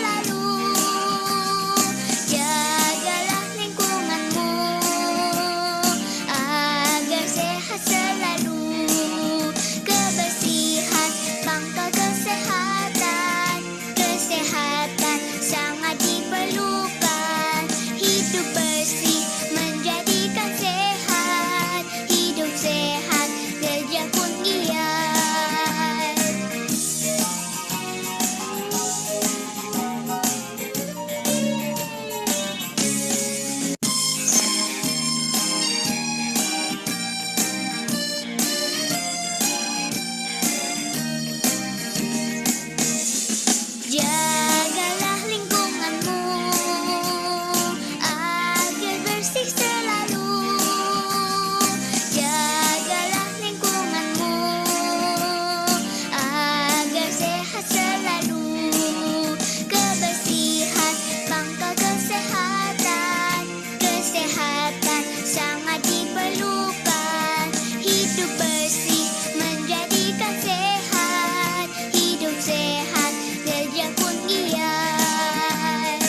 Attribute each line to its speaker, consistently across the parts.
Speaker 1: selalu. Jagalah lingkunganmu agar sehat selalu. Kebersihan pangkal kesehatan. Kesehatan sangat diperlukan. Hidup bersih menjadikan sehat. Hidup sehat kerja pun giat. Jagalah lingkunganmu agar bersih selalu. Jagalah lingkunganmu agar sehat selalu. Kebersihan pangkal kesehatan. Kesehatan sangat diperlukan. Hidup bersih menjadikan sehat. Hidup sehat kerja pun giat.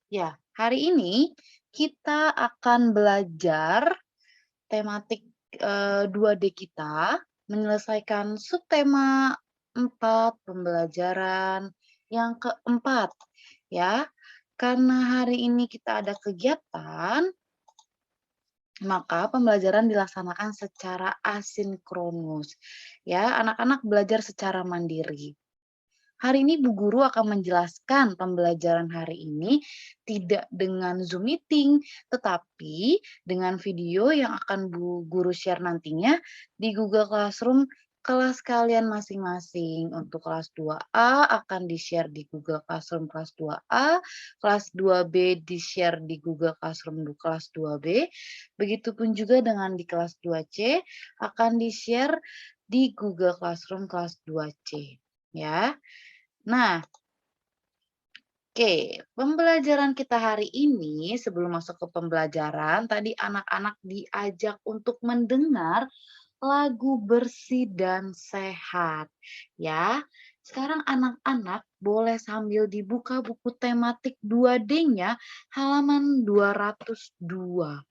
Speaker 2: Ya, hari ini kita akan belajar tematik 2D kita, menyelesaikan subtema 4 pembelajaran yang keempat, ya. Karena hari ini kita ada kegiatan, maka pembelajaran dilaksanakan secara asinkronus. Ya, anak-anak belajar secara mandiri. Hari ini Bu Guru akan menjelaskan pembelajaran hari ini tidak dengan Zoom meeting, tetapi dengan video yang akan Bu Guru share nantinya di Google Classroom kelas kalian masing-masing. Untuk kelas 2A akan di-share di Google Classroom kelas 2A, kelas 2B di-share di Google Classroom kelas 2B, begitupun juga dengan di kelas 2C akan di-share di Google Classroom kelas 2C. Ya. Nah, oke, pembelajaran kita hari ini sebelum masuk ke pembelajaran, tadi anak-anak diajak untuk mendengar lagu bersih dan sehat. Ya, sekarang anak-anak boleh sambil dibuka buku tematik 2D-nya halaman 202.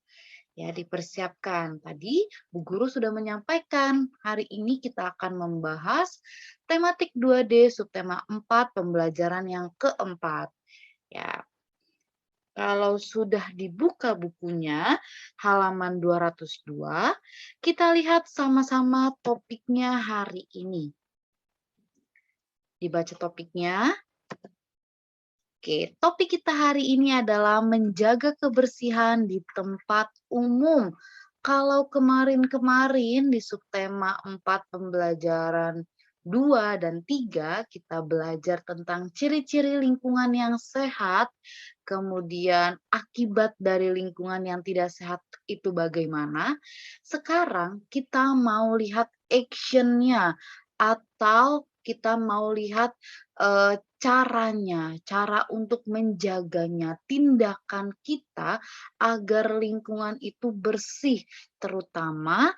Speaker 2: Ya, dipersiapkan. Tadi Bu Guru sudah menyampaikan, hari ini kita akan membahas tematik 2D subtema 4 pembelajaran yang keempat. Ya, kalau sudah dibuka bukunya halaman 202, kita lihat sama-sama topiknya hari ini. Dibaca topiknya. Oke, topik kita hari ini adalah menjaga kebersihan di tempat umum. Kalau kemarin-kemarin di subtema 4 pembelajaran 2 dan 3 kita belajar tentang ciri-ciri lingkungan yang sehat, kemudian akibat dari lingkungan yang tidak sehat itu bagaimana. Sekarang kita mau lihat action-nya atau kita mau lihat caranya, cara untuk menjaganya, tindakan kita agar lingkungan itu bersih, terutama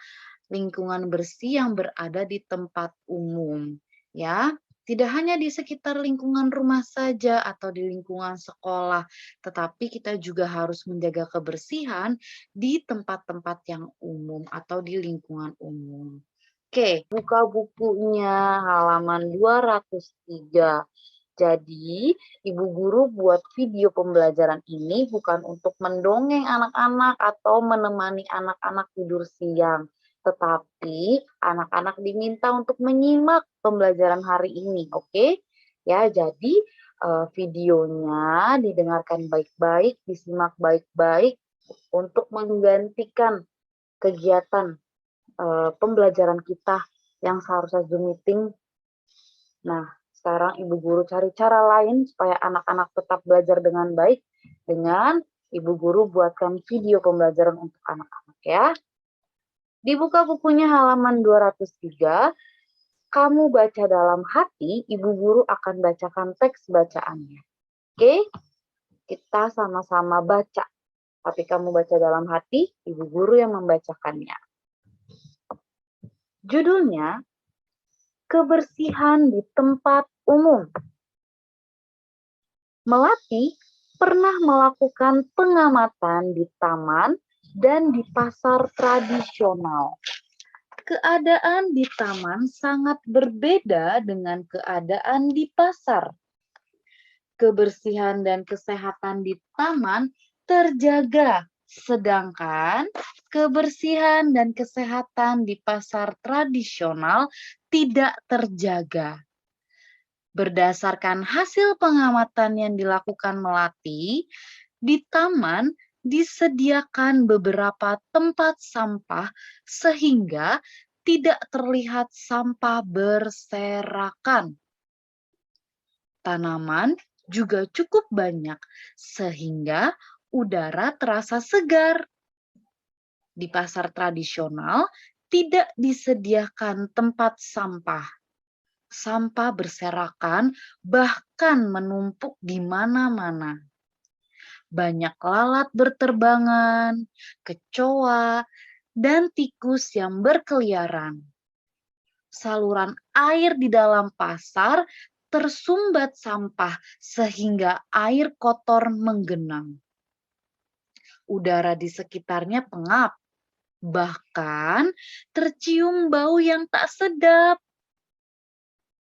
Speaker 2: lingkungan bersih yang berada di tempat umum, ya. Tidak hanya di sekitar lingkungan rumah saja atau di lingkungan sekolah, tetapi kita juga harus menjaga kebersihan di tempat-tempat yang umum atau di lingkungan umum. Oke, buka bukunya halaman 203. Jadi, Ibu Guru buat video pembelajaran ini bukan untuk mendongeng anak-anak atau menemani anak-anak tidur siang, tetapi anak-anak diminta untuk menyimak pembelajaran hari ini, oke? Ya, jadi videonya didengarkan baik-baik, disimak baik-baik untuk menggantikan kegiatan pembelajaran kita yang seharusnya Zoom meeting. Nah, sekarang Ibu Guru cari cara lain supaya anak-anak tetap belajar dengan baik dengan Ibu Guru buatkan video pembelajaran untuk anak-anak ya. Dibuka bukunya halaman 203, kamu baca dalam hati, Ibu Guru akan bacakan teks bacaannya. Oke, kita sama-sama baca. Tapi kamu baca dalam hati, ibu guru yang membacakannya. Judulnya, Kebersihan di Tempat Umum. Melati pernah melakukan pengamatan di taman dan di pasar tradisional. Keadaan di taman sangat berbeda dengan keadaan di pasar. Kebersihan dan kesehatan di taman terjaga, sedangkan kebersihan dan kesehatan di pasar tradisional tidak terjaga. Berdasarkan hasil pengamatan yang dilakukan Melati, di taman disediakan beberapa tempat sampah sehingga tidak terlihat sampah berserakan. Tanaman juga cukup banyak sehingga udara terasa segar. Di pasar tradisional tidak disediakan tempat sampah. Sampah berserakan bahkan menumpuk di mana-mana. Banyak lalat berterbangan, kecoa, dan tikus yang berkeliaran. Saluran air di dalam pasar tersumbat sampah sehingga air kotor menggenang. Udara di sekitarnya pengap, bahkan tercium bau yang tak sedap.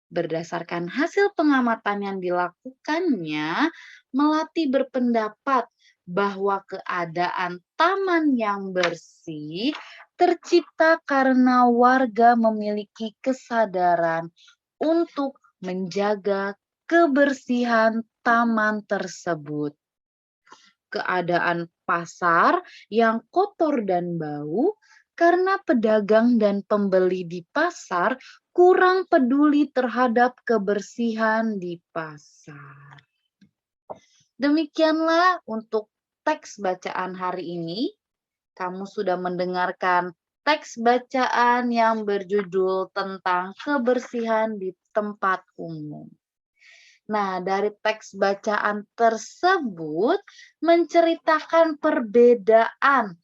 Speaker 2: Berdasarkan hasil pengamatan yang dilakukannya, Melati berpendapat bahwa keadaan taman yang bersih tercipta karena warga memiliki kesadaran untuk menjaga kebersihan taman tersebut. Keadaan pasar yang kotor dan bau karena pedagang dan pembeli di pasar kurang peduli terhadap kebersihan di pasar. Demikianlah untuk teks bacaan hari ini. Kamu sudah mendengarkan teks bacaan yang berjudul tentang kebersihan di tempat umum. Nah, dari teks bacaan tersebut menceritakan perbedaan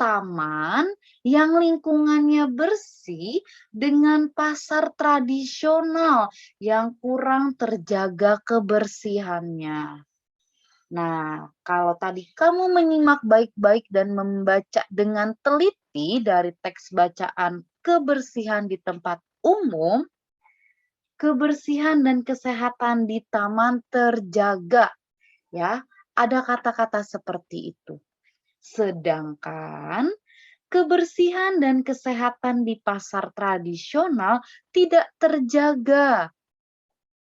Speaker 2: taman yang lingkungannya bersih dengan pasar tradisional yang kurang terjaga kebersihannya. Nah, kalau tadi kamu menyimak baik-baik dan membaca dengan teliti dari teks bacaan kebersihan di tempat umum, kebersihan dan kesehatan di taman terjaga, ya. Ada kata-kata seperti itu. Sedangkan kebersihan dan kesehatan di pasar tradisional tidak terjaga.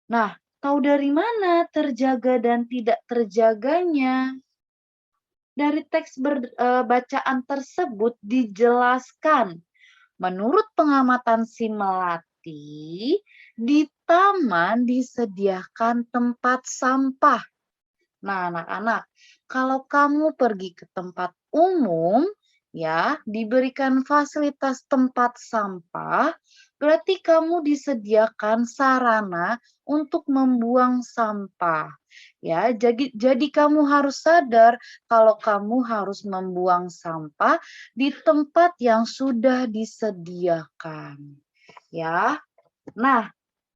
Speaker 2: Nah, tahu dari mana terjaga dan tidak terjaganya? Dari teks bacaan tersebut dijelaskan, menurut pengamatan si Melati, di taman disediakan tempat sampah. Nah, anak-anak, kalau kamu pergi ke tempat umum, ya, diberikan fasilitas tempat sampah, berarti kamu disediakan sarana untuk membuang sampah. Ya, jadi kamu harus sadar kalau kamu harus membuang sampah di tempat yang sudah disediakan. Ya. Nah,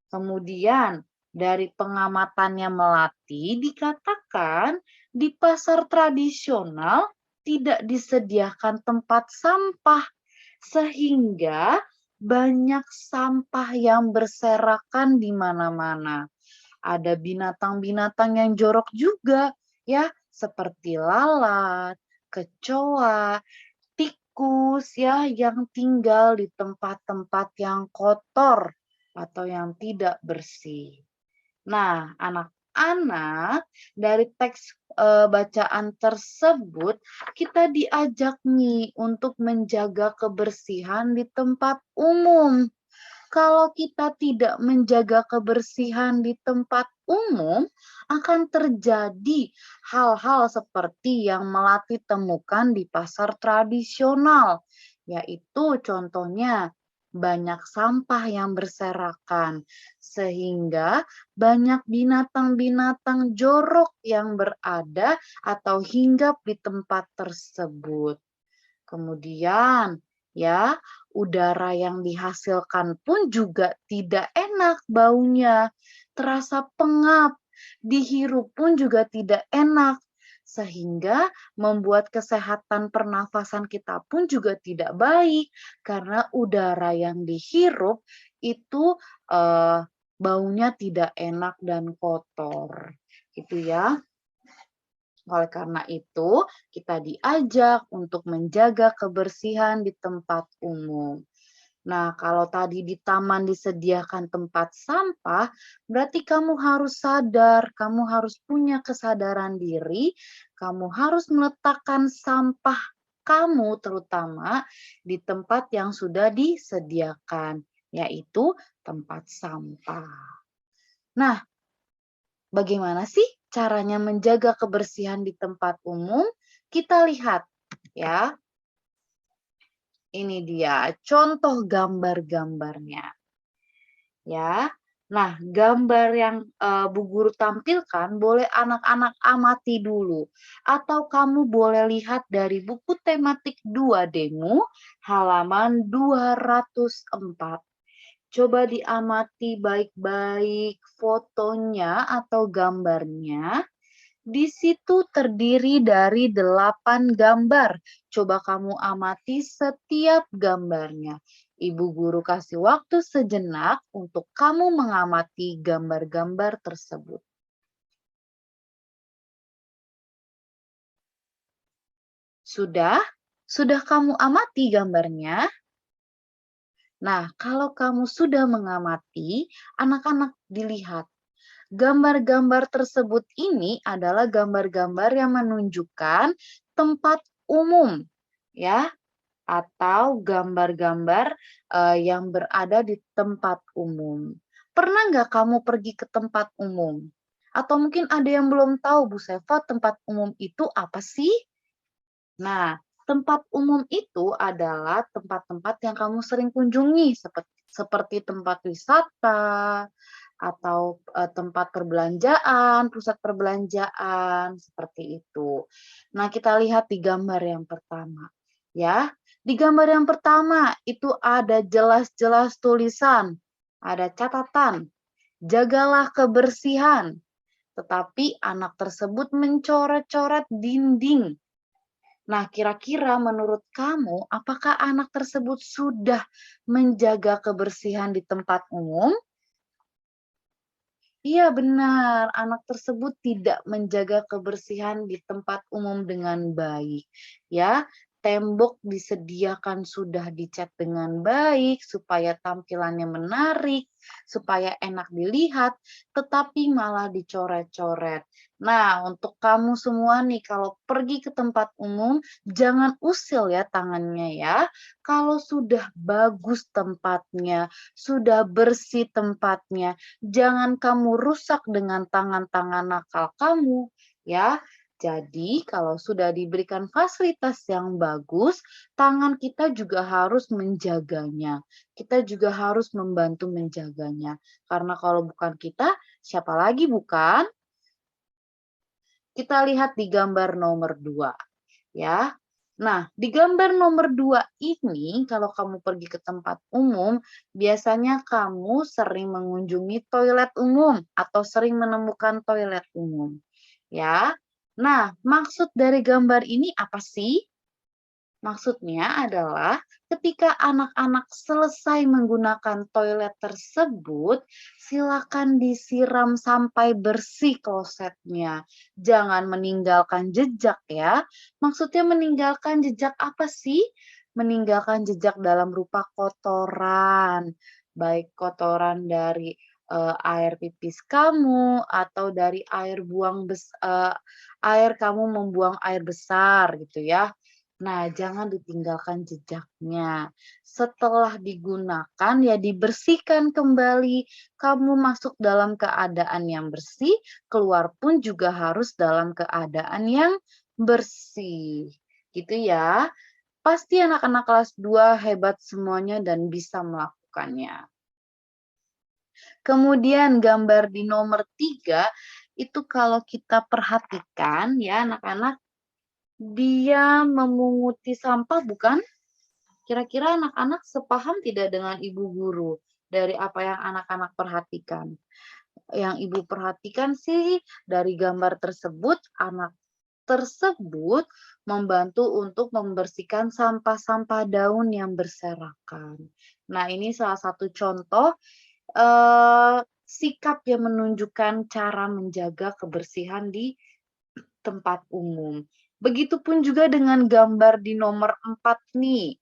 Speaker 2: kemudian dari pengamatannya Melati dikatakan di pasar tradisional tidak disediakan tempat sampah sehingga banyak sampah yang berserakan di mana-mana. Ada binatang-binatang yang jorok juga, ya, seperti lalat, kecoa, tikus, ya, yang tinggal di tempat-tempat yang kotor atau yang tidak bersih. Nah, anak-anak, dari teks bacaan tersebut kita diajak nih untuk menjaga kebersihan di tempat umum. Kalau kita tidak menjaga kebersihan di tempat umum, akan terjadi hal-hal seperti yang Melati temukan di pasar tradisional, yaitu contohnya banyak sampah yang berserakan, sehingga banyak binatang-binatang jorok yang berada atau hinggap di tempat tersebut. Kemudian, ya, udara yang dihasilkan pun juga tidak enak baunya, terasa pengap, dihirup pun juga tidak enak, sehingga membuat kesehatan pernafasan kita pun juga tidak baik karena udara yang dihirup itu baunya tidak enak dan kotor. Gitu ya. Oleh karena itu, kita diajak untuk menjaga kebersihan di tempat umum. Nah, kalau tadi di taman disediakan tempat sampah, berarti kamu harus sadar, kamu harus punya kesadaran diri, kamu harus meletakkan sampah kamu terutama di tempat yang sudah disediakan, yaitu tempat sampah. Nah, bagaimana sih caranya menjaga kebersihan di tempat umum? Kita lihat ya. Ini dia contoh gambar-gambarnya. Ya. Nah, gambar yang Bu Guru tampilkan boleh anak-anak amati dulu atau kamu boleh lihat dari buku tematik 2 halaman 204. Coba diamati baik-baik fotonya atau gambarnya. Di situ terdiri dari 8 gambar. Coba kamu amati setiap gambarnya. Ibu guru kasih waktu sejenak untuk kamu mengamati gambar-gambar tersebut. Sudah? Sudah kamu amati gambarnya? Nah, kalau kamu sudah mengamati, anak-anak dilihat. Gambar-gambar tersebut ini adalah gambar-gambar yang menunjukkan tempat umum, ya, atau gambar-gambar yang berada di tempat umum. Pernah nggak kamu pergi ke tempat umum? Atau mungkin ada yang belum tahu, Bu Seva, tempat umum itu apa sih? Nah, tempat umum itu adalah tempat-tempat yang kamu sering kunjungi, seperti tempat wisata, atau tempat perbelanjaan, pusat perbelanjaan, seperti itu. Nah, kita lihat di gambar yang pertama. Ya, di gambar yang pertama itu ada jelas-jelas tulisan, ada catatan, jagalah kebersihan. Tetapi anak tersebut mencoret-coret dinding. Nah, kira-kira menurut kamu, apakah anak tersebut sudah menjaga kebersihan di tempat umum? Iya benar, anak tersebut tidak menjaga kebersihan di tempat umum dengan baik. Ya, tembok disediakan sudah dicat dengan baik supaya tampilannya menarik, supaya enak dilihat, tetapi malah dicoret-coret. Nah, untuk kamu semua nih, kalau pergi ke tempat umum, jangan usil ya tangannya ya. Kalau sudah bagus tempatnya, sudah bersih tempatnya, jangan kamu rusak dengan tangan-tangan nakal kamu, ya. Jadi, kalau sudah diberikan fasilitas yang bagus, tangan kita juga harus menjaganya. Kita juga harus membantu menjaganya. Karena kalau bukan kita, siapa lagi bukan? Kita lihat di gambar nomor 2, ya. Nah, di gambar nomor 2 ini, kalau kamu pergi ke tempat umum, biasanya kamu sering mengunjungi toilet umum atau sering menemukan toilet umum, ya. Nah, maksud dari gambar ini apa sih? Maksudnya adalah ketika anak-anak selesai menggunakan toilet tersebut, silakan disiram sampai bersih klosetnya. Jangan meninggalkan jejak ya. Maksudnya meninggalkan jejak apa sih? Meninggalkan jejak dalam rupa kotoran. Baik kotoran dari air pipis kamu atau dari air kamu membuang air besar gitu ya. Nah, jangan ditinggalkan jejaknya. Setelah digunakan, ya dibersihkan kembali. Kamu masuk dalam keadaan yang bersih, keluar pun juga harus dalam keadaan yang bersih. Gitu ya. Pasti anak-anak kelas 2 hebat semuanya dan bisa melakukannya. Kemudian gambar di nomor 3, itu kalau kita perhatikan ya anak-anak, dia memunguti sampah bukan? Kira-kira anak-anak sepaham tidak dengan ibu guru dari apa yang anak-anak perhatikan? Yang ibu perhatikan sih dari gambar tersebut, anak tersebut membantu untuk membersihkan sampah-sampah daun yang berserakan. Nah, ini salah satu contoh sikap yang menunjukkan cara menjaga kebersihan di tempat umum. Begitupun juga dengan gambar di nomor 4 nih.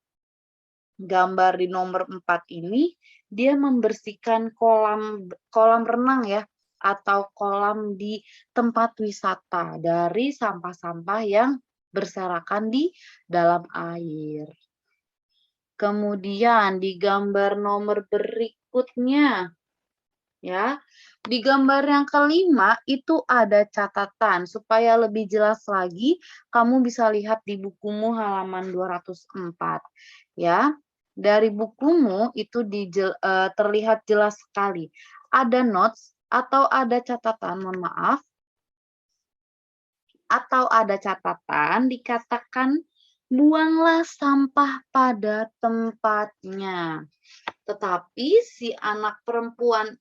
Speaker 2: Gambar di nomor 4 ini, dia membersihkan kolam renang ya, atau kolam di tempat wisata dari sampah-sampah yang berserakan di dalam air. Kemudian di gambar nomor berikutnya, ya, di gambar yang kelima itu ada catatan. Supaya lebih jelas lagi, kamu bisa lihat di bukumu halaman 204. Ya, dari bukumu itu terlihat jelas sekali. Ada notes atau ada catatan, mohon maaf, atau ada catatan dikatakan buanglah sampah pada tempatnya. Tetapi si anak perempuan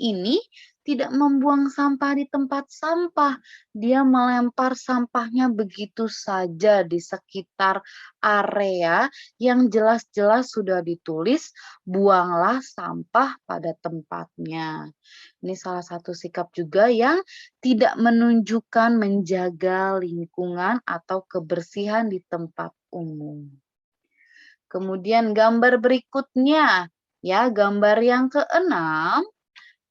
Speaker 2: ini tidak membuang sampah di tempat sampah. Dia melempar sampahnya begitu saja di sekitar area yang jelas-jelas sudah ditulis, buanglah sampah pada tempatnya. Ini salah satu sikap juga yang tidak menunjukkan menjaga lingkungan atau kebersihan di tempat umum. Kemudian gambar berikutnya, ya, gambar yang keenam,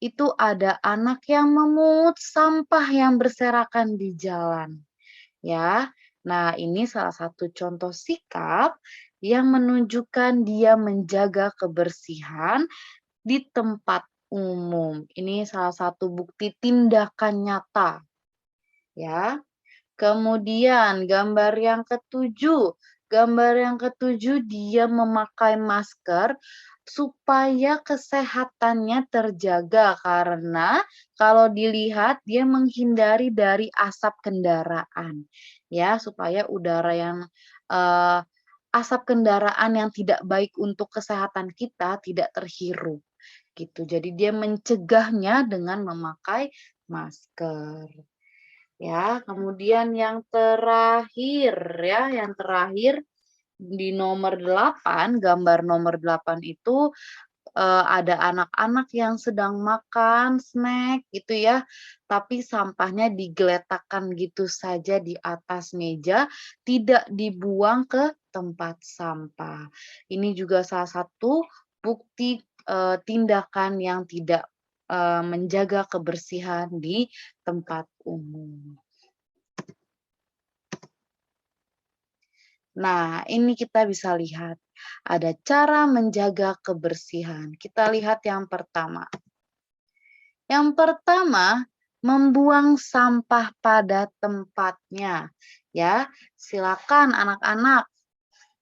Speaker 2: itu ada anak yang memungut sampah yang berserakan di jalan. Ya, nah ini salah satu contoh sikap yang menunjukkan dia menjaga kebersihan di tempat umum. Ini salah satu bukti tindakan nyata. Ya, kemudian gambar yang ketujuh. Gambar yang ketujuh, dia memakai masker supaya kesehatannya terjaga karena kalau dilihat dia menghindari dari asap kendaraan. Ya, supaya udara yang eh, asap kendaraan yang tidak baik untuk kesehatan kita tidak terhirup gitu. Jadi dia mencegahnya dengan memakai masker. Ya, kemudian yang terakhir ya, yang terakhir di nomor 8, gambar nomor 8 itu ada anak-anak yang sedang makan snack gitu ya, tapi sampahnya digeletakkan gitu saja di atas meja, tidak dibuang ke tempat sampah. Ini juga salah satu bukti tindakan yang tidak menjaga kebersihan di tempat umum. Nah, ini kita bisa lihat ada cara menjaga kebersihan. Kita lihat yang pertama. Yang pertama, membuang sampah pada tempatnya. Ya, silakan anak-anak.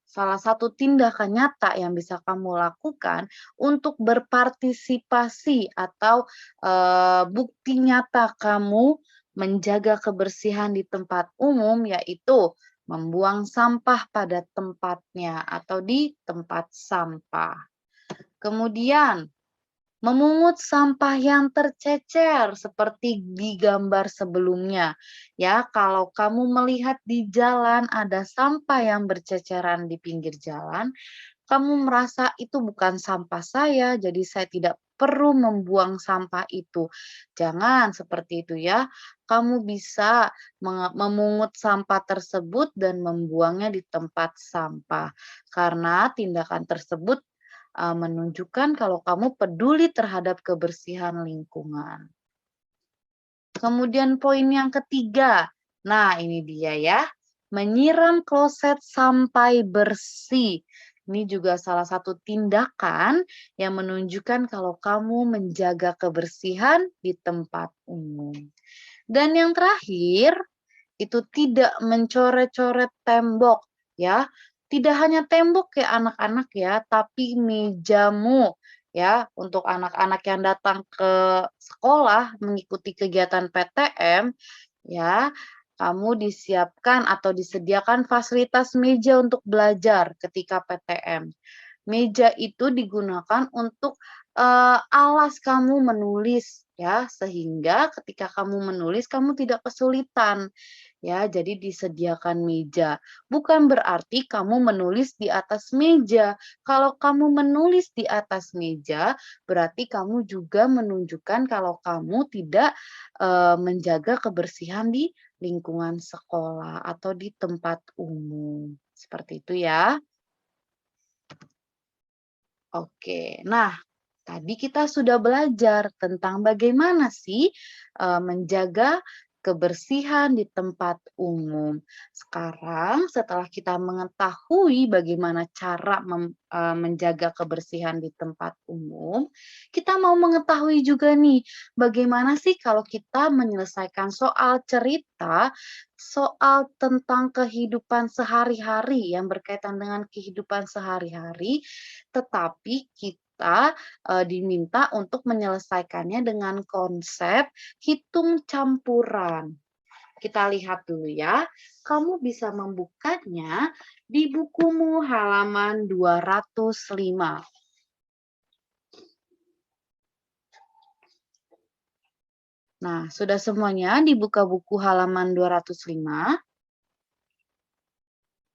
Speaker 2: Salah satu tindakan nyata yang bisa kamu lakukan untuk berpartisipasi atau bukti nyata kamu menjaga kebersihan di tempat umum yaitu membuang sampah pada tempatnya atau di tempat sampah. Kemudian memungut sampah yang tercecer seperti di gambar sebelumnya. Ya, kalau kamu melihat di jalan ada sampah yang berceceran di pinggir jalan, kamu merasa itu bukan sampah saya, jadi saya tidak perlu membuang sampah itu. Jangan seperti itu ya. Kamu bisa memungut sampah tersebut dan membuangnya di tempat sampah. Karena tindakan tersebut menunjukkan kalau kamu peduli terhadap kebersihan lingkungan. Kemudian poin yang ketiga, nah ini dia ya, menyiram kloset sampai bersih. Ini juga salah satu tindakan yang menunjukkan kalau kamu menjaga kebersihan di tempat umum. Dan yang terakhir, itu tidak mencoret-coret tembok ya. Tidak hanya tembok ya anak-anak ya, tapi mejamu ya untuk anak-anak yang datang ke sekolah mengikuti kegiatan PTM ya. Kamu disiapkan atau disediakan fasilitas meja untuk belajar ketika PTM. Meja itu digunakan untuk, alas kamu menulis ya, sehingga ketika kamu menulis kamu tidak kesulitan, ya. Jadi disediakan meja. Bukan berarti kamu menulis di atas meja. Kalau kamu menulis di atas meja, berarti kamu juga menunjukkan kalau kamu tidak, menjaga kebersihan di lingkungan sekolah atau di tempat umum. Seperti itu ya. Oke, nah tadi kita sudah belajar tentang bagaimana sih menjaga kebersihan di tempat umum. Sekarang setelah kita mengetahui bagaimana cara menjaga kebersihan di tempat umum, kita mau mengetahui juga nih bagaimana sih kalau kita menyelesaikan soal cerita soal tentang kehidupan sehari-hari yang berkaitan dengan kehidupan sehari-hari, tetapi kita diminta untuk menyelesaikannya dengan konsep hitung campuran. Kita lihat dulu ya. Kamu bisa membukanya di bukumu halaman 205. Nah, sudah semuanya dibuka buku halaman 205?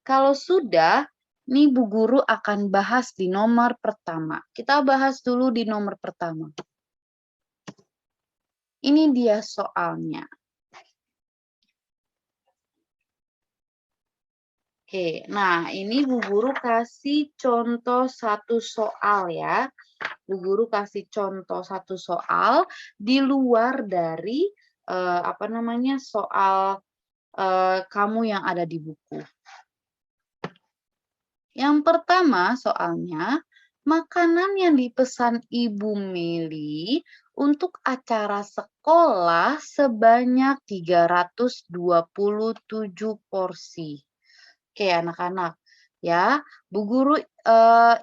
Speaker 2: Kalau sudah, nih Bu Guru akan bahas di nomor pertama. Kita bahas dulu di nomor pertama. Ini dia soalnya. Oke, nah ini Bu Guru kasih contoh satu soal ya. Bu Guru kasih contoh satu soal di luar dari soal kamu yang ada di buku. Yang pertama soalnya, makanan yang dipesan Ibu Meli untuk acara sekolah sebanyak 327 porsi. Oke anak-anak, ya Bu Guru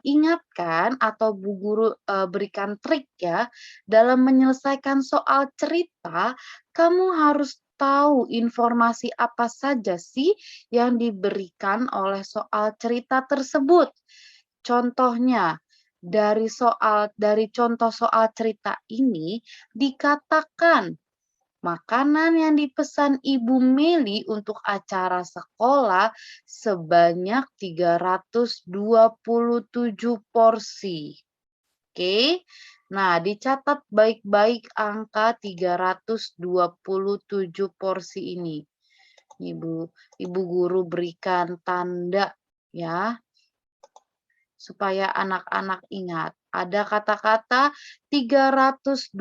Speaker 2: ingatkan atau Bu Guru berikan trik ya, dalam menyelesaikan soal cerita, kamu harus tahu informasi apa saja sih yang diberikan oleh soal cerita tersebut. Contohnya, dari contoh soal cerita ini dikatakan makanan yang dipesan Ibu Meli untuk acara sekolah sebanyak 327 porsi. Oke. Nah, dicatat baik-baik angka 327 porsi ini. Ibu guru berikan tanda ya supaya anak-anak ingat. Ada kata-kata 327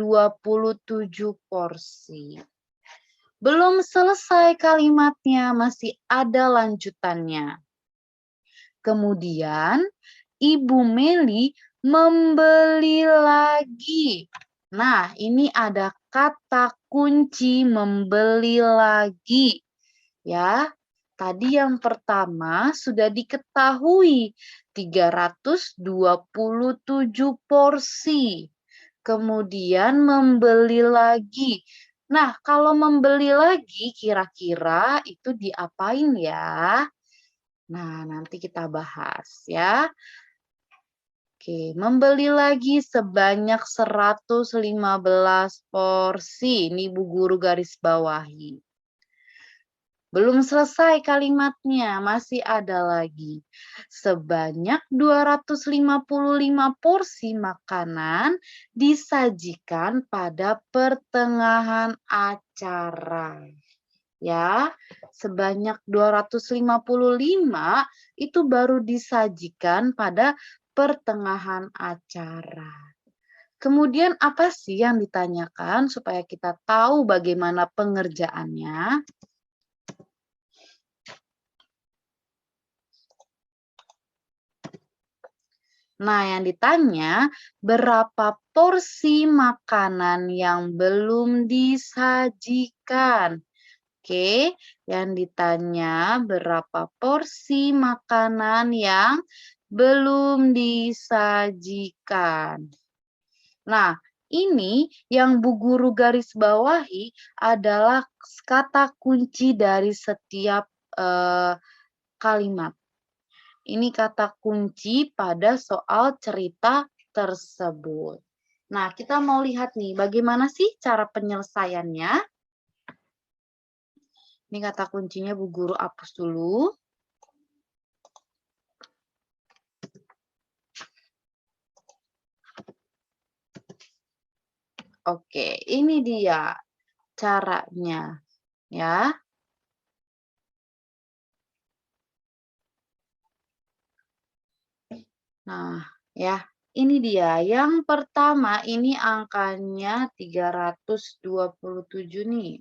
Speaker 2: porsi. Belum selesai kalimatnya, masih ada lanjutannya. Kemudian, Ibu Meli membeli lagi. Nah, ini ada kata kunci membeli lagi. Ya, tadi yang pertama sudah diketahui 327 porsi. Kemudian membeli lagi. Nah, kalau membeli lagi kira-kira itu diapain ya? Nah, nanti kita bahas ya. Oke, membeli lagi sebanyak 115 porsi. Ini Bu Guru garis bawahi. Belum selesai kalimatnya, masih ada lagi. Sebanyak 255 porsi makanan disajikan pada pertengahan acara. Ya, sebanyak 255 itu baru disajikan pada pertengahan acara. Kemudian apa sih yang ditanyakan supaya kita tahu bagaimana pengerjaannya? Nah, yang ditanya berapa porsi makanan yang belum disajikan? Oke, yang ditanya berapa porsi makanan yang belum disajikan. Nah, ini yang Bu Guru garis bawahi adalah kata kunci dari setiap kalimat. Ini kata kunci pada soal cerita tersebut. Nah, kita mau lihat nih, bagaimana sih cara penyelesaiannya? Ini kata kuncinya Bu Guru hapus dulu. Oke, ini dia caranya ya. Nah, ya, ini dia. Yang pertama ini angkanya 327 nih.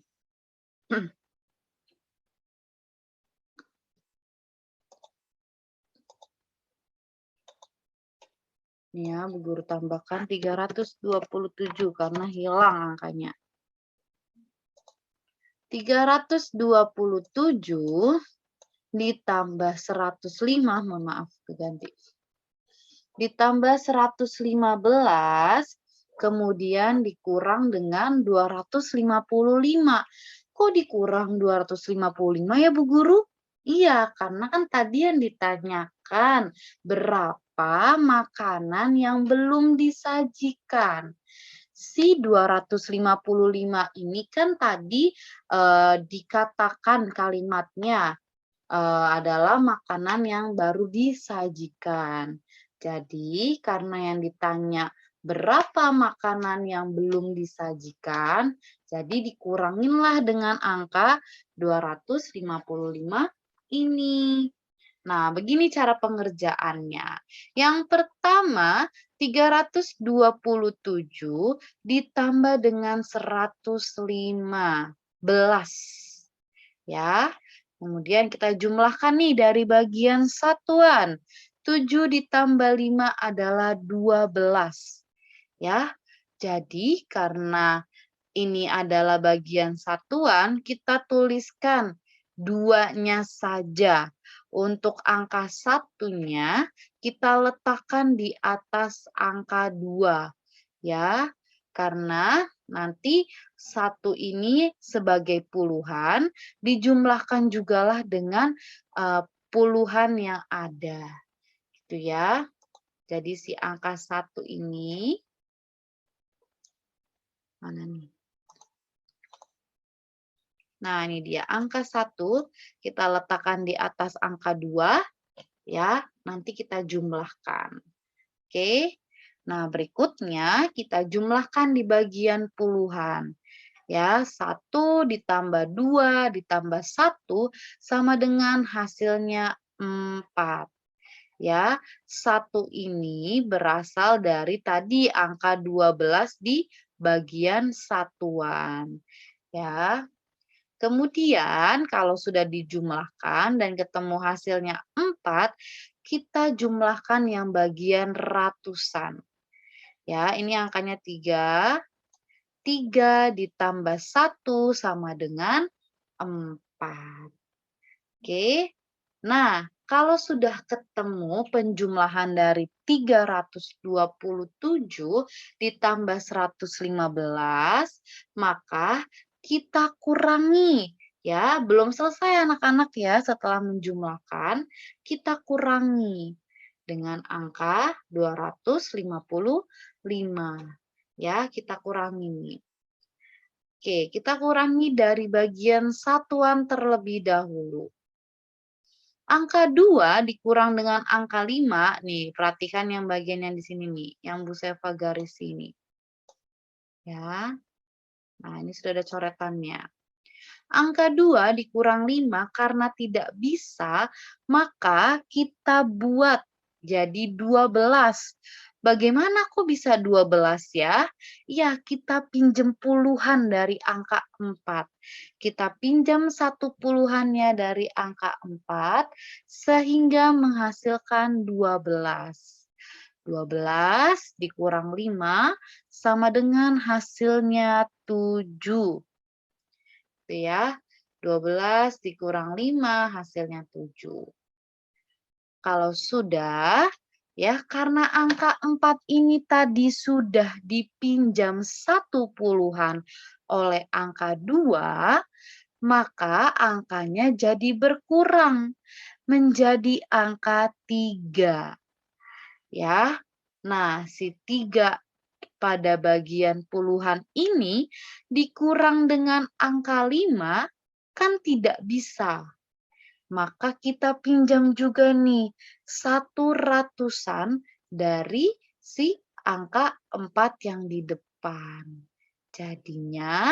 Speaker 2: Nih ya, Bu Guru tambahkan 327 karena hilang angkanya. 327 ditambah 105, mohon maaf, diganti. Ditambah 115, kemudian dikurang dengan 255. Kok dikurang 255 ya Bu Guru? Iya, karena kan tadi yang ditanyakan berapa makanan yang belum disajikan. Si 255 ini kan tadi dikatakan kalimatnya adalah makanan yang baru disajikan. Jadi, karena yang ditanya berapa makanan yang belum disajikan, jadi dikuranginlah dengan angka 255 ini. Nah, begini cara pengerjaannya. Yang pertama, 327 ditambah dengan 115. Ya, kemudian kita jumlahkan nih dari bagian satuan. 7 ditambah 5 adalah 12. Ya, jadi karena ini adalah bagian satuan, kita tuliskan duanya saja. Untuk angka satunya, kita letakkan di atas angka 2. Ya, karena nanti satu ini sebagai puluhan, dijumlahkan jugalah dengan puluhan yang ada. Gitu ya. Jadi si angka 1 ini, mana nih? Nah, ini dia angka 1, kita letakkan di atas angka 2, ya, nanti kita jumlahkan. Oke, nah berikutnya kita jumlahkan di bagian puluhan. Ya, 1 ditambah 2 ditambah 1 sama dengan hasilnya 4. Ya, 1 ini berasal dari tadi angka 12 di bagian satuan. Ya, kemudian kalau sudah dijumlahkan dan ketemu hasilnya 4, kita jumlahkan yang bagian ratusan. Ya, ini angkanya 3. 3 ditambah 1 sama dengan 4. Oke. Nah, kalau sudah ketemu penjumlahan dari 327 ditambah 115, maka kita kurangi. Ya, belum selesai anak-anak ya, setelah menjumlahkan, kita kurangi dengan angka 255. Ya, kita kurangi nih. Oke, kita kurangi dari bagian satuan terlebih dahulu. Angka 2 dikurang dengan angka 5, nih perhatikan yang bagian yang di sini nih, yang Bu Seva garis ini. Ya, nah ini sudah ada coretannya. Angka 2 dikurang 5 karena tidak bisa, maka kita buat jadi 12. Bagaimana kok bisa 12 ya? Ya, kita pinjam puluhan dari angka 4. Kita pinjam satu puluhannya dari angka 4 sehingga menghasilkan 12. 12 dikurang 5 sama dengan hasilnya 7. Gitu ya. 12 dikurang 5 hasilnya 7. Kalau sudah, ya karena angka 4 ini tadi sudah dipinjam 1 puluhan oleh angka 2, maka angkanya jadi berkurang menjadi angka 3. Ya. Nah, si 3 pada bagian puluhan ini dikurang dengan angka 5 kan tidak bisa. Maka kita pinjam juga nih 1/100 dari si angka 4 yang di depan. Jadinya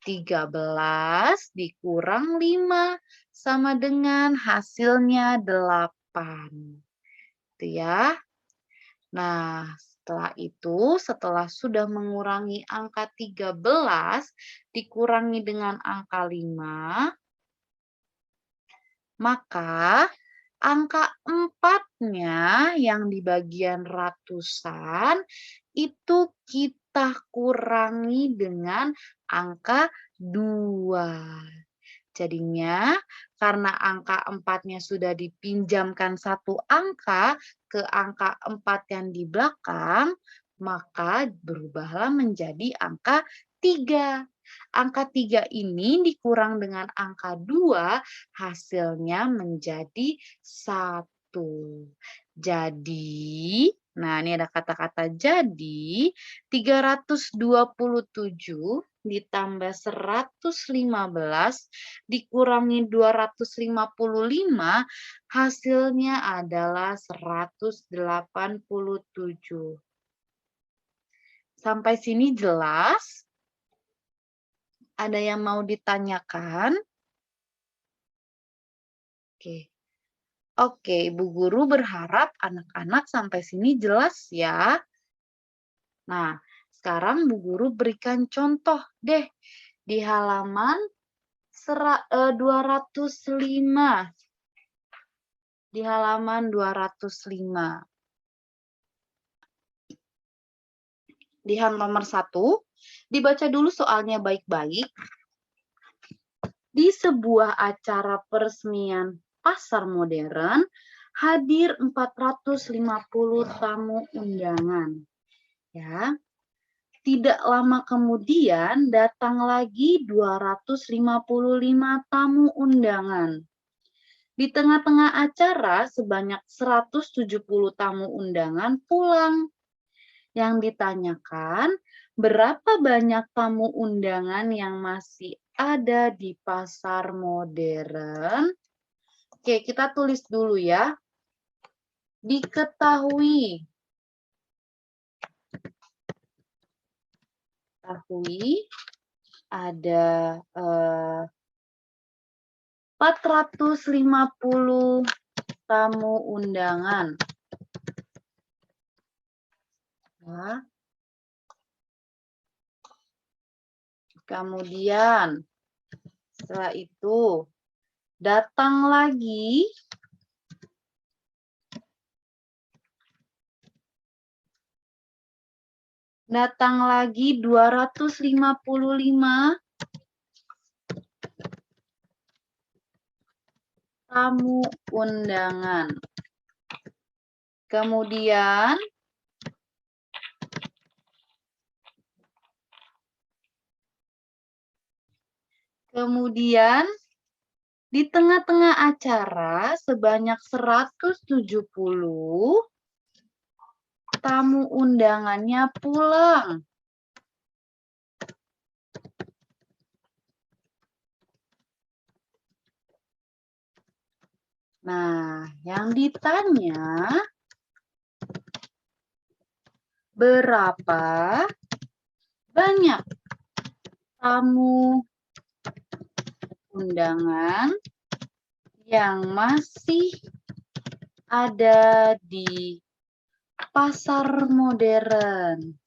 Speaker 2: 13 dikurang 5 sama dengan hasilnya 8. Itu ya. Nah, setelah sudah mengurangi angka 13 dikurangi dengan angka 5, maka angka 4-nya yang di bagian ratusan itu kita kurangi dengan angka 2. Jadinya karena angka 4-nya sudah dipinjamkan satu angka ke angka 4 yang di belakang, maka berubahlah menjadi angka 3. Angka 3 ini dikurang dengan angka 2, hasilnya menjadi 1. Jadi, nah ini ada kata-kata jadi, 327 ditambah 115 dikurangi 255, hasilnya adalah 187. Sampai sini jelas? Ada yang mau ditanyakan? Oke. Oke, Ibu Guru berharap anak-anak sampai sini jelas ya. Nah, sekarang Bu Guru berikan contoh deh di halaman 205. Di halaman 205. Di halaman nomor 1, dibaca dulu soalnya baik-baik. Di sebuah acara peresmian pasar modern, hadir 450 tamu undangan. Ya. Tidak lama kemudian datang lagi 255 tamu undangan. Di tengah-tengah acara sebanyak 170 tamu undangan pulang. Yang ditanyakan, berapa banyak tamu undangan yang masih ada di pasar modern? Oke, kita tulis dulu ya. Diketahui ada 450 tamu undangan. Ya. Kemudian setelah itu datang lagi 255 tamu undangan. Kemudian di tengah-tengah acara sebanyak 170 tamu undangannya pulang. Nah, yang ditanya berapa banyak tamu undangan yang masih ada di pasar modern.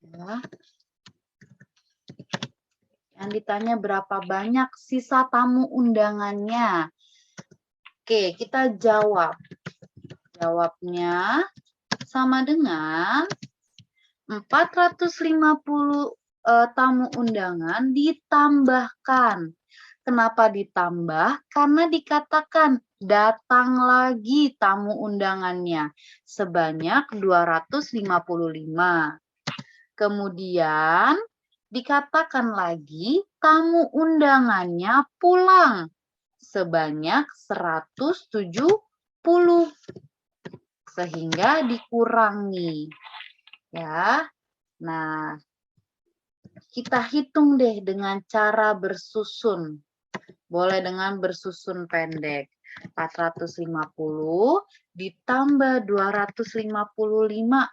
Speaker 2: Ya. Yang ditanya berapa banyak sisa tamu undangannya. Oke, kita jawab. Jawabnya sama dengan 450 tamu undangan ditambahkan. Kenapa ditambah? Karena dikatakan datang lagi tamu undangannya sebanyak 255. Kemudian dikatakan lagi tamu undangannya pulang sebanyak 170. Sehingga dikurangi. Ya. Nah, kita hitung deh dengan cara bersusun. Boleh dengan bersusun pendek. 450 ditambah 255.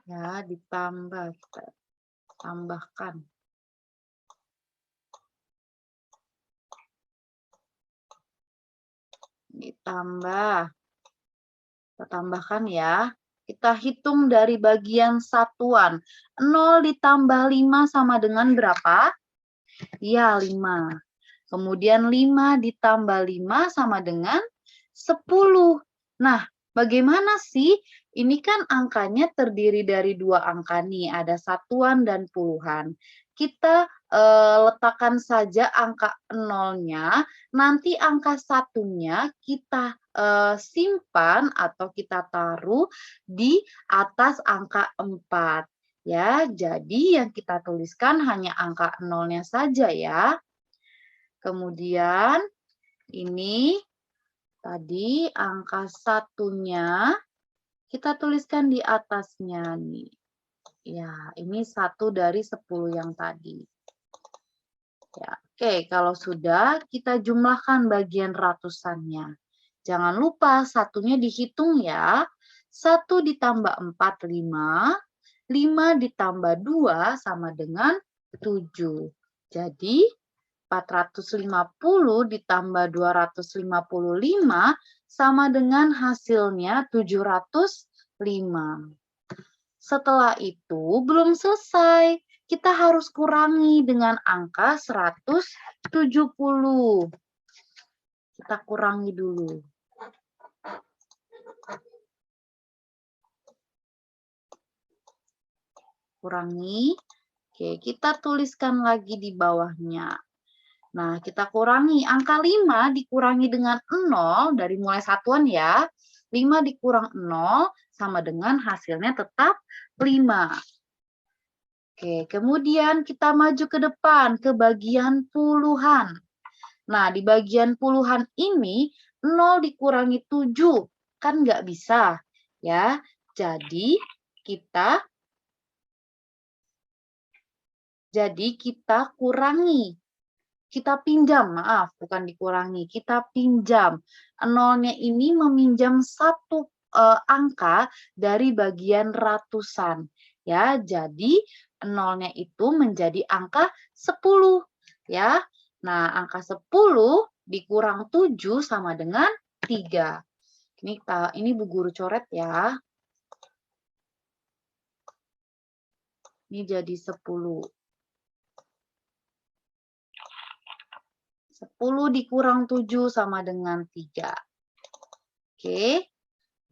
Speaker 2: Ya, ditambah. Kita tambahkan. Ditambah. Kita tambahkan ya. Kita hitung dari bagian satuan. 0 ditambah 5 sama dengan berapa? Ya, 5. Kemudian 5 ditambah 5 sama dengan 10. Nah, bagaimana sih? Ini kan angkanya terdiri dari dua angka nih, ada satuan dan puluhan. Kita letakkan saja angka 0-nya, nanti angka satunya kita simpan atau kita taruh di atas angka 4. Ya, jadi yang kita tuliskan hanya angka 0-nya saja ya. Kemudian ini tadi angka satunya kita tuliskan di atasnya nih. Ya, ini 1 dari 10 yang tadi. Ya, oke, kalau sudah kita jumlahkan bagian ratusannya. Jangan lupa satunya dihitung ya. 1 ditambah 4, 5. 5 ditambah 2 sama dengan 7. Jadi 450 ditambah 255 sama dengan hasilnya 705. Setelah itu belum selesai. Kita harus kurangi dengan angka 170. Kita kurangi dulu. Kurangi. Oke, kita tuliskan lagi di bawahnya. Nah, kita kurangi. Angka 5 dikurangi dengan 0, dari mulai satuan ya. 5 dikurang 0 sama dengan hasilnya tetap 5. Oke, kemudian kita maju ke depan, ke bagian puluhan. Nah, di bagian puluhan ini, 0 dikurangi 7. Kan nggak bisa, ya. Jadi, kita kurangi. Kita pinjam, maaf, bukan dikurangi. Kita pinjam. 0-nya ini meminjam satu angka dari bagian ratusan. Ya, jadi 0-nya itu menjadi angka 10. Ya. Nah, angka 10 dikurang 7 sama dengan 3. Ini Bu Guru coret ya. Ini jadi 10. 10 dikurang 7 sama dengan 3. Oke.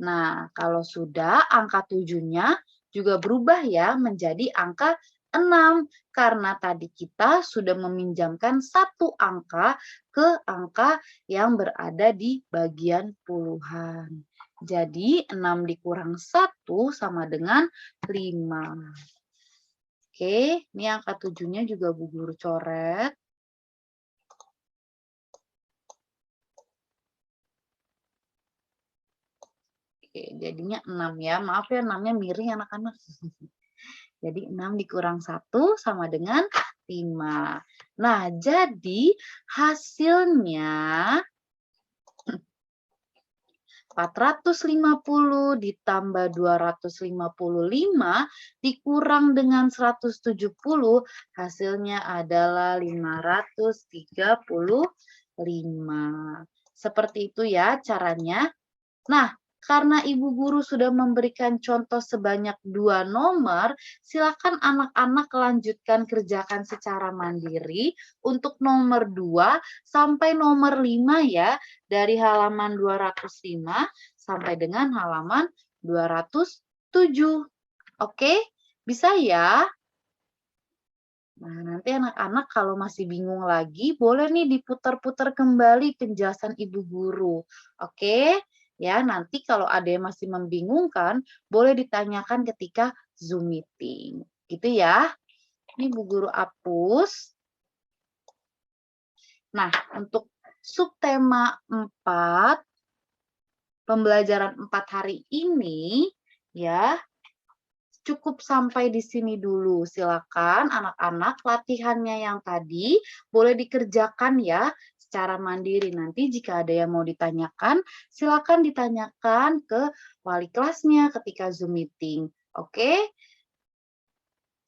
Speaker 2: Nah, kalau sudah, angka 7-nya juga berubah ya menjadi angka 6. Karena tadi kita sudah meminjamkan satu angka ke angka yang berada di bagian puluhan. Jadi, 6 dikurang 1 sama dengan 5. Oke, ini angka 7-nya juga Bu Guru coret. Oke, jadinya 6 ya. Maaf ya, 6-nya miring anak-anak. Jadi 6 dikurang 1 sama dengan 5. Nah, jadi hasilnya 450 ditambah 255 dikurang dengan 170, hasilnya adalah 535. Seperti itu ya caranya. Nah, karena Ibu Guru sudah memberikan contoh sebanyak 2 nomor, silakan anak-anak lanjutkan kerjakan secara mandiri untuk nomor 2 sampai nomor 5 ya, dari halaman 205 sampai dengan halaman 207. Oke? Bisa ya? Nah, nanti anak-anak kalau masih bingung lagi, boleh nih diputar-putar kembali penjelasan ibu guru. Oke? Ya, nanti kalau ada yang masih membingungkan, boleh ditanyakan ketika Zoom meeting. Gitu ya. Ini Bu Guru hapus. Nah, untuk subtema 4, pembelajaran 4 hari ini, ya, cukup sampai di sini dulu. Silakan anak-anak latihannya yang tadi boleh dikerjakan ya secara mandiri. Nanti jika ada yang mau ditanyakan, silakan ditanyakan ke wali kelasnya ketika Zoom meeting. Oke?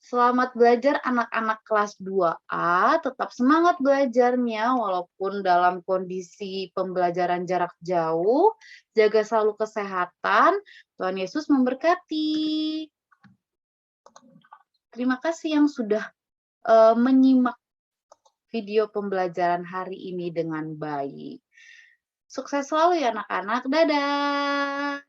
Speaker 2: Selamat belajar anak-anak kelas 2A, tetap semangat belajarnya walaupun dalam kondisi pembelajaran jarak jauh. Jaga selalu kesehatan. Tuhan Yesus memberkati. Terima kasih yang sudah menyimak video pembelajaran hari ini dengan baik. Sukses selalu ya anak-anak. Dadah.